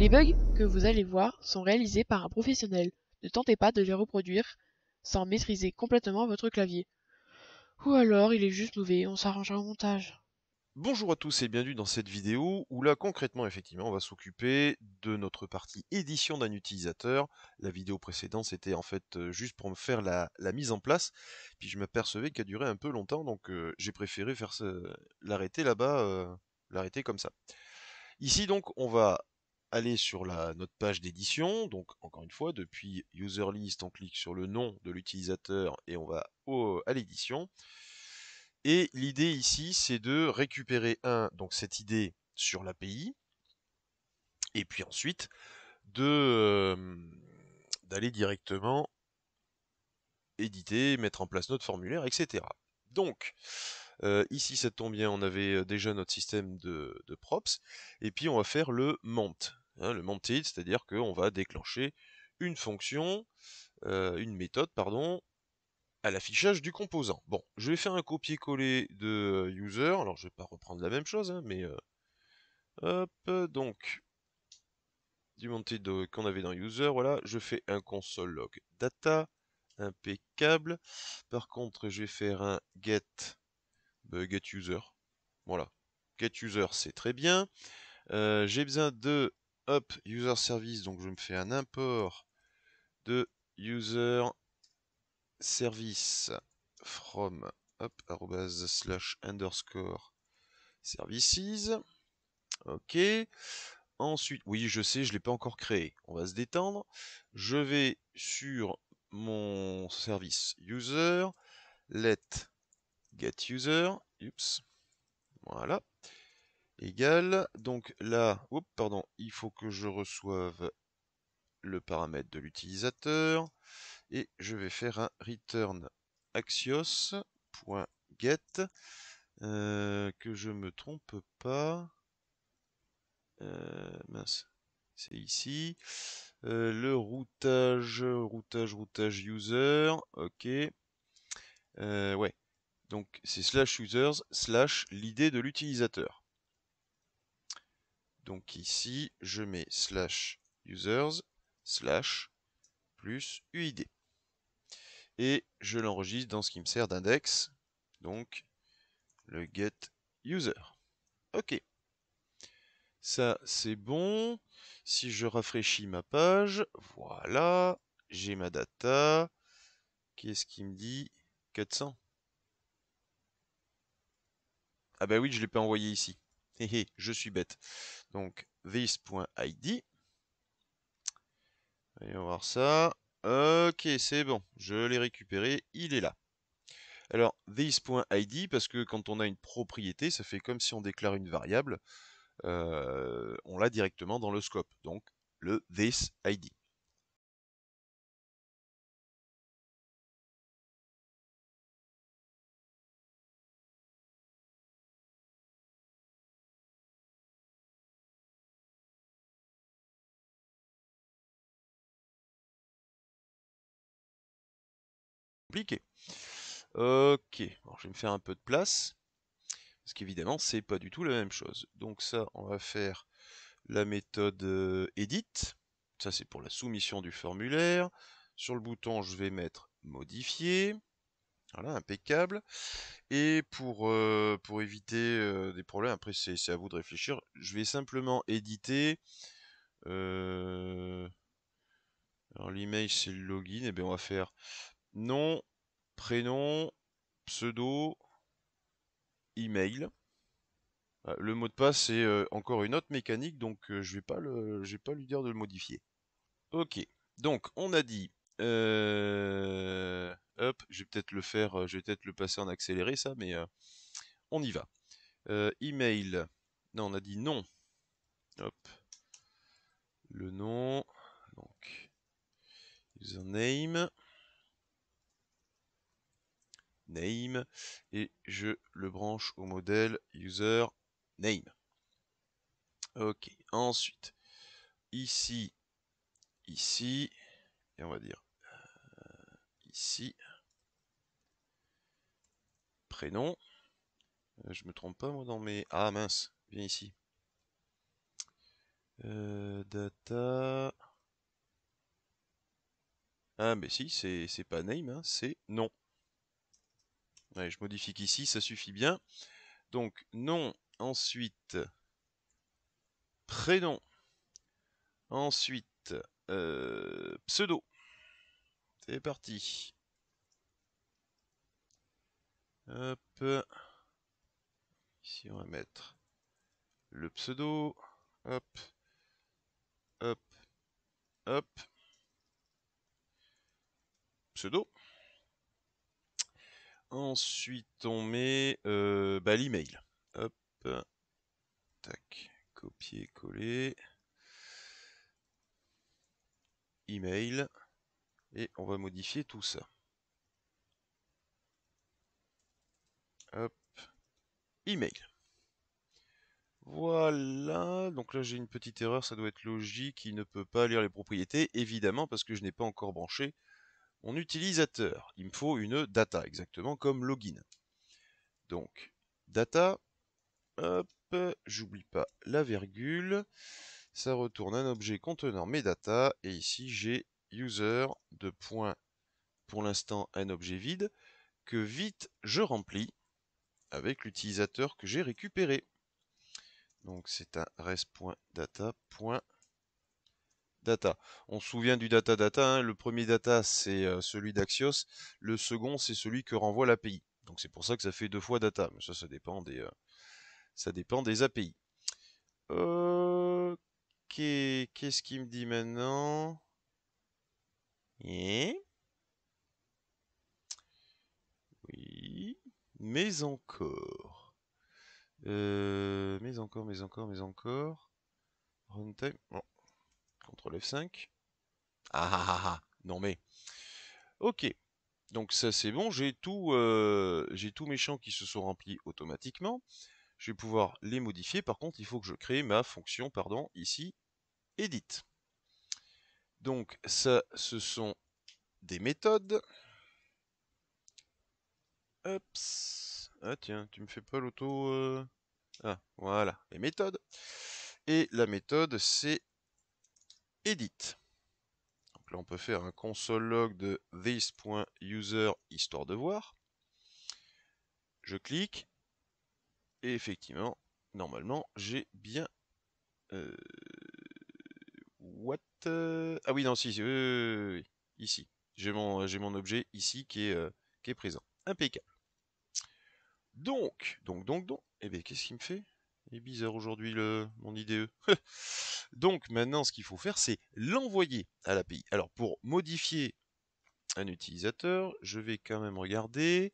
Les bugs que vous allez voir sont réalisés par un professionnel. Ne tentez pas de les reproduire sans maîtriser complètement votre clavier. Ou alors il est juste mauvais, on s'arrangera au montage. Bonjour à tous et bienvenue dans cette vidéo où là concrètement effectivement on va s'occuper de notre partie édition d'un utilisateur. La vidéo précédente c'était en fait juste pour me faire la mise en place, puis je m'apercevais qu'elle durait un peu longtemps donc j'ai préféré faire l'arrêter là-bas, l'arrêter comme ça. Ici donc on va aller sur notre page d'édition, donc encore une fois depuis user list on clique sur le nom de l'utilisateur et on va à l'édition. Et l'idée ici, c'est de récupérer donc cette idée sur l'API, et puis ensuite d'aller directement éditer, mettre en place notre formulaire, etc. Donc, ici, ça tombe bien, on avait déjà notre système de props, et puis on va faire le mount, hein, le mounted, c'est-à-dire qu'on va déclencher une fonction, une méthode, pardon, à l'affichage du composant. Bon, je vais faire un copier-coller de user, alors je vais pas reprendre la même chose, hein, mais hop, donc du montée qu'on avait dans user, voilà, je fais un console log data, impeccable. Par contre, je vais faire un get user, voilà. Get user, c'est très bien. J'ai besoin de user service, donc je me fais un import de user service from arrobase slash underscore services. Ok. Ensuite, oui, je sais, je ne l'ai pas encore créé. On va se détendre. Je vais sur mon service user, let get user, oups, voilà, égal. Donc là, oups, pardon, il faut que je reçoive le paramètre de l'utilisateur et je vais faire un return axios.get, que je me trompe pas. Mince, c'est ici. Le routage user, ok. Ouais, donc c'est slash users slash l'idée de l'utilisateur. Donc ici, je mets slash users slash plus UID. Et je l'enregistre dans ce qui me sert d'index, donc le get user. Ok, ça c'est bon. Si je rafraîchis ma page, voilà, j'ai ma data. Qu'est-ce qu'il me dit? 400. Ah bah oui, je ne l'ai pas envoyé ici. Hé je suis bête. Donc, this.id. Voyons voir ça. Ok, c'est bon. Je l'ai récupéré. Il est là. Alors, this.id, parce que quand on a une propriété, ça fait comme si on déclare une variable. On l'a directement dans le scope. Donc, le this.id. Compliqué. Ok, alors je vais me faire un peu de place. Parce qu'évidemment, c'est pas du tout la même chose. Donc ça, on va faire la méthode edit. Ça, c'est pour la soumission du formulaire. Sur le bouton, je vais mettre modifier. Voilà, impeccable. Et pour éviter des problèmes, après c'est à vous de réfléchir, je vais simplement éditer. Alors l'email c'est le login, et bien on va faire nom, prénom, pseudo, email. Le mot de passe c'est encore une autre mécanique, donc je vais pas lui dire de le modifier. Ok, donc on a dit, hop, je vais peut-être le faire, je vais peut-être le passer en accéléré ça, mais on y va. Email, non, on a dit non. Hop, le nom, donc username, name, et je le branche au modèle user name. Ok, ensuite, ici, ici, et on va dire ici, prénom. Je me trompe pas moi dans mes... Ah mince, viens ici. Data. Ah, mais si, c'est pas name, hein, c'est nom. Ouais, je modifie qu'ici, ça suffit bien. Donc, nom, ensuite, prénom, ensuite, pseudo. C'est parti. Hop. Ici, on va mettre le pseudo. Hop. Hop. Hop. Pseudo. Ensuite, on met l'email. Hop. Tac. Copier-coller. Email. Et on va modifier tout ça. Hop. Email. Voilà, donc là j'ai une petite erreur, ça doit être logique, il ne peut pas lire les propriétés, évidemment parce que je n'ai pas encore branché mon utilisateur. Il me faut une data, exactement comme login. Donc, data, hop, j'oublie pas la virgule, ça retourne un objet contenant mes data, et ici j'ai user de point, pour l'instant un objet vide, que vite je remplis avec l'utilisateur que j'ai récupéré. Donc c'est un res.data. Data. On se souvient du data data, hein. Le premier data c'est celui d'Axios, le second c'est celui que renvoie l'API. Donc c'est pour ça que ça fait deux fois data, mais ça dépend des API. Ok, qu'est-ce qu'il me dit maintenant? Eh oui, mais encore. Mais encore. Runtime. Bon. CTRL F5. Ah ah ah ah. Non mais. Ok. Donc ça c'est bon, j'ai tous mes champs qui se sont remplis automatiquement. Je vais pouvoir les modifier. Par contre, il faut que je crée ma fonction, pardon, ici, edit. Donc ça, ce sont des méthodes. Hop. Ah tiens, tu me fais pas l'auto. Ah, voilà, les méthodes. Et la méthode, c'est edit. Donc là, on peut faire un console log de this.user histoire de voir. Je clique. Et effectivement, normalement, j'ai bien... what Ah oui, non, si, oui, ici. J'ai mon objet ici qui est présent. Impeccable. Donc, eh bien, qu'est-ce qu'il me fait? Il est bizarre aujourd'hui mon IDE. Donc maintenant, ce qu'il faut faire, c'est l'envoyer à l'API. Alors pour modifier un utilisateur, je vais quand même regarder.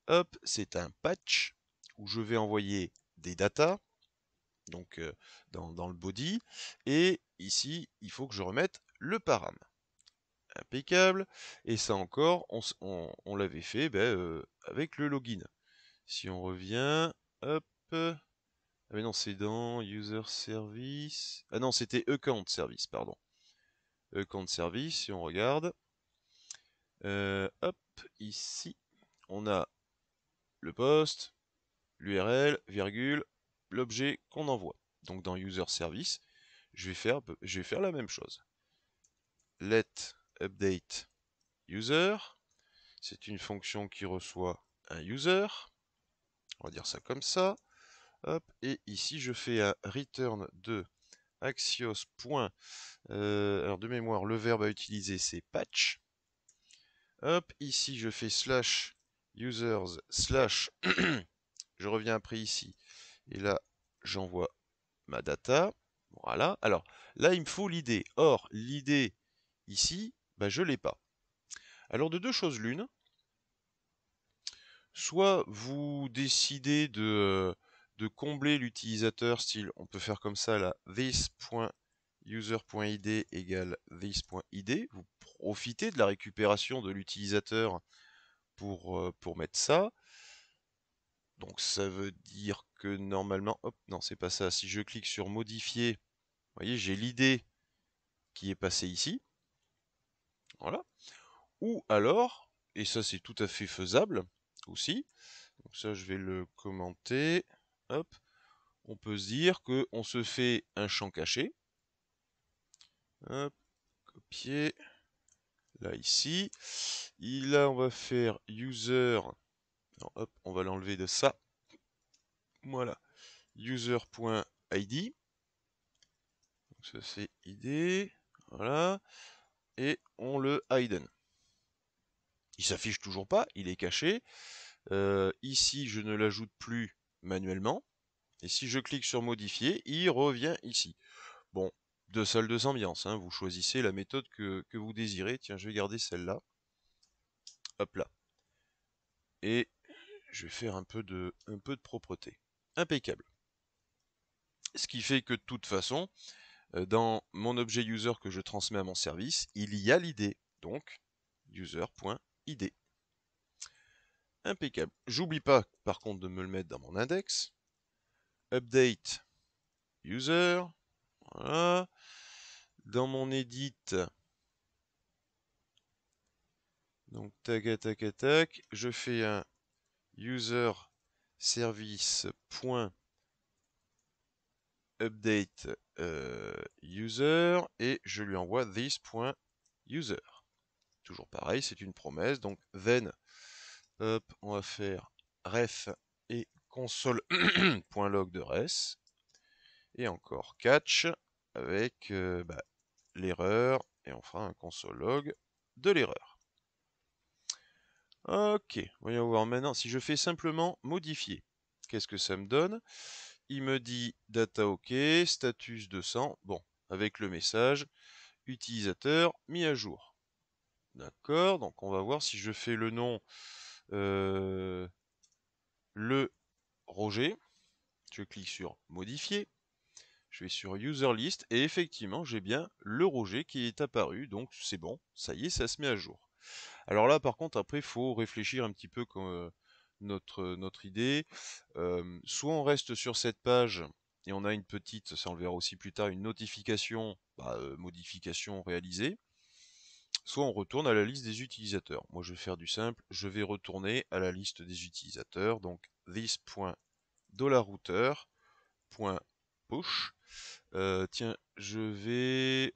Hop, c'est un patch où je vais envoyer des datas, donc dans le body, et ici, il faut que je remette le param. Impeccable. Et ça encore, on l'avait fait avec le login. Si on revient, hop. Ah mais non, c'est dans User Service. Ah non, c'était Account Service, pardon. Account Service, si on regarde. Hop, ici, on a le poste, l'URL, virgule, l'objet qu'on envoie. Donc dans User Service, je vais faire la même chose. Let update user. C'est une fonction qui reçoit un user. On va dire ça comme ça. Hop, et ici je fais un return de Axios. Alors de mémoire, le verbe à utiliser c'est patch. Hop, ici je fais slash users slash. Je reviens après ici. Et là, j'envoie ma data. Voilà. Alors là, il me faut l'idée. Or, l'idée ici, je ne l'ai pas. Alors de deux choses l'une. Soit vous décidez de combler l'utilisateur, style, on peut faire comme ça là, this.user.id égale this.id. Vous profitez de la récupération de l'utilisateur pour mettre ça. Donc ça veut dire que normalement, hop, non, c'est pas ça. Si je clique sur modifier, vous voyez, j'ai l'idée qui est passée ici. Voilà. Ou alors, et ça c'est tout à fait faisable aussi, donc ça je vais le commenter. Hop, on peut se dire qu'on se fait un champ caché. Hop, copier. Là, ici. Là, on va faire user. Alors, hop, on va l'enlever de ça. Voilà. User.id. Donc, ça, c'est id. Voilà. Et on le hidden. Il s'affiche toujours pas, il est caché. Ici, je ne l'ajoute plus manuellement. Et si je clique sur modifier, il revient ici. Bon, deux salles, deux ambiances. Hein. Vous choisissez la méthode que vous désirez. Tiens, je vais garder celle-là. Hop là. Et je vais faire un peu de propreté. Impeccable. Ce qui fait que de toute façon, dans mon objet user que je transmets à mon service, il y a l'id. Donc, user.id. Impeccable. J'oublie pas, par contre, de me le mettre dans mon index. Update user. Voilà. Dans mon edit, donc tac, tac, tac, je fais un user service.update user et je lui envoie this.user. Toujours pareil, c'est une promesse. Donc then, hop, on va faire ref et console.log de res. Et encore catch avec l'erreur et on fera un console log de l'erreur. Ok, voyons voir maintenant si je fais simplement modifier. Qu'est-ce que ça me donne? Il me dit data OK, status 200. Bon, avec le message utilisateur mis à jour. D'accord, donc on va voir si je fais le nom le Roger. Je clique sur modifier. Je vais sur user list et effectivement j'ai bien le Roger qui est apparu, donc c'est bon, ça y est, ça se met à jour. Alors là par contre après il faut réfléchir un petit peu comme notre idée. Soit on reste sur cette page et on a une petite, ça on le verra aussi plus tard, une notification, modification réalisée. Soit on retourne à la liste des utilisateurs. Moi je vais faire du simple, je vais retourner à la liste des utilisateurs, donc this.dollar_router.push. Tiens, je vais...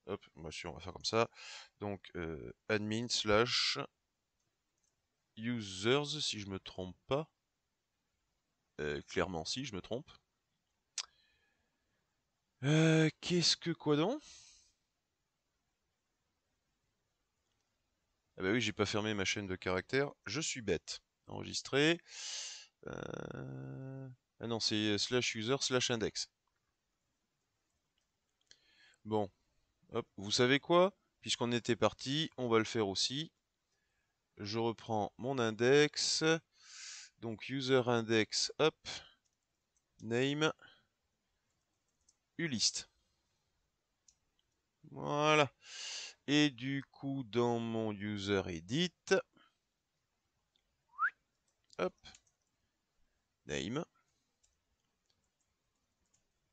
hop, bien sûr, on va faire comme ça. Donc, admin slash users, si je me trompe pas. Clairement, si je me trompe. Qu'est-ce que quoi donc? Ah bah oui, j'ai pas fermé ma chaîne de caractères. Je suis bête. Enregistré. Ah non, c'est slash user slash index. Bon, hop, vous savez quoi? Puisqu'on était parti, on va le faire aussi. Je reprends mon index. Donc user index, hop, name, ulist. Voilà. Et du coup, dans mon user edit, hop, name,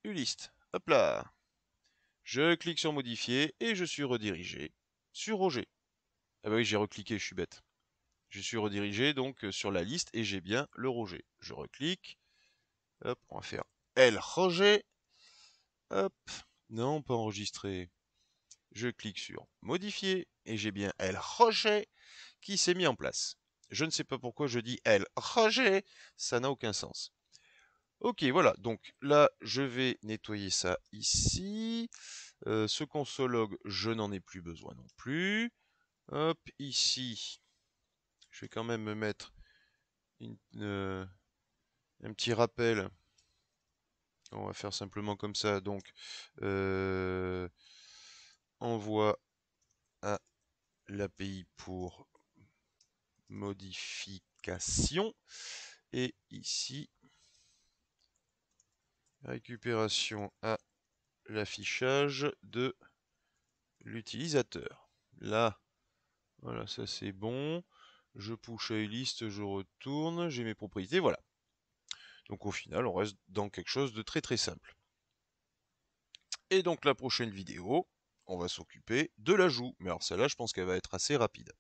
ulist. Hop là. Je clique sur modifier et je suis redirigé sur Roger. Ah bah oui, j'ai recliqué, je suis bête. Je suis redirigé donc sur la liste et j'ai bien le Roger. Je reclique. Hop, on va faire L Roger. Hop, non, pas enregistré. Je clique sur modifier et j'ai bien L Roger qui s'est mis en place. Je ne sais pas pourquoi je dis L Roger, ça n'a aucun sens. Ok, voilà, donc là je vais nettoyer ça ici. Ce console log, je n'en ai plus besoin non plus. Hop, ici, je vais quand même me mettre un petit rappel. On va faire simplement comme ça. Donc, envoie à l'API pour modification. Et ici, récupération à l'affichage de l'utilisateur. Là, voilà, ça c'est bon. Je push à une liste, je retourne, j'ai mes propriétés, voilà. Donc au final, on reste dans quelque chose de très très simple. Et donc la prochaine vidéo, on va s'occuper de l'ajout. Mais alors celle-là, je pense qu'elle va être assez rapide.